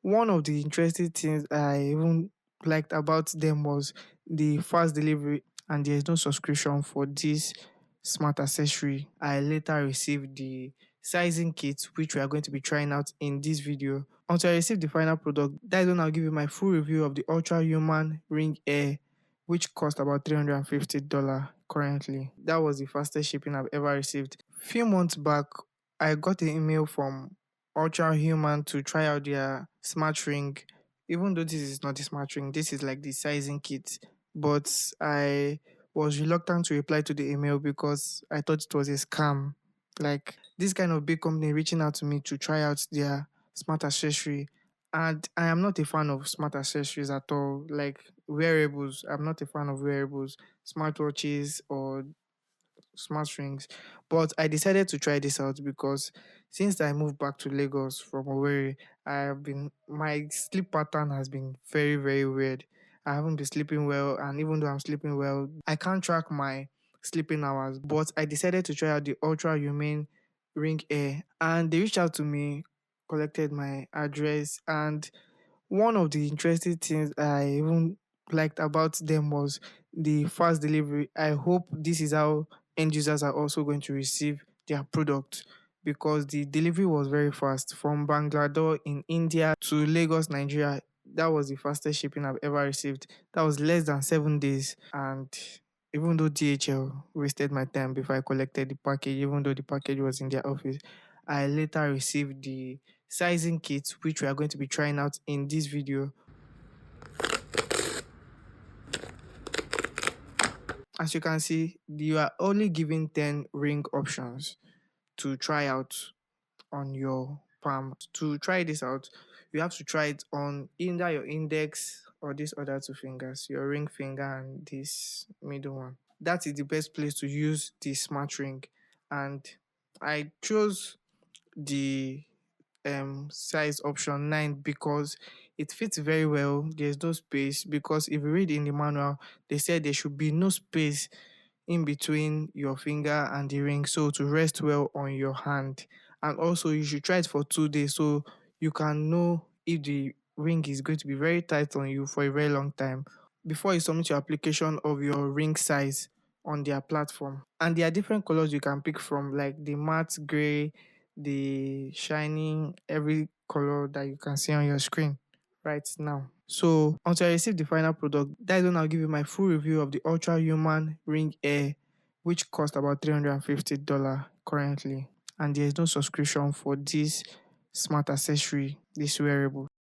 One of the interesting things I even liked about them was the fast delivery, and there's no subscription for this smart accessory. I later received the sizing kit, which we are going to be trying out in this video. Until I receive the final product, that is when I'll give you my full review of the Ultrahuman Ring Air, which cost about $350 currently. That was the fastest shipping I've ever received. Few months back, I got an email from Ultrahuman to try out their smart ring. Even though this is not the smart ring, this is like the sizing kit. But I was reluctant to reply to the email because I thought it was a scam. Like this kind of big company reaching out to me to try out their smart accessory. And I am not a fan of smart accessories at all. Like wearables, I'm not a fan of wearables, smartwatches or smart rings. But I decided to try this out because since I moved back to Lagos from Owerri, I have been my sleep pattern has been very, very weird. I haven't been sleeping well, and even though I'm sleeping well, I can't track my sleeping hours. But I decided to try out the Ultra Humane Ring Air, and they reached out to me, collected my address, and one of the interesting things I even liked about them was the fast delivery. I hope this is how end users are also going to receive their product because the delivery was very fast from Bangalore in India to Lagos, Nigeria. That was the fastest shipping I've ever received. That was less than 7 days. And even though DHL wasted my time before I collected the package, even though the package was in their office, I later received the sizing kit, which we are going to be trying out in this video. As you can see, you are only given 10 ring options to try out on your palm. To try this out, you have to try it on either your index or these other two fingers, your ring finger and this middle one. That is the best place to use the smart ring. And I chose the size option 9 because it fits very well. There's no space because if you read in the manual, they said there should be no space in between your finger and the ring so to rest well on your hand. And also you should try it for 2 days so you can know if the ring is going to be very tight on you for a very long time before you submit your application of your ring size on their platform. And there are different colors you can pick from, like the matte gray, the shining, every color that you can see on your screen right now. So until I receive the final product, that is when I'll give you my full review of the Ultra Human Ring Air, which cost about $350 currently. And there is no subscription for this smart accessory, this wearable.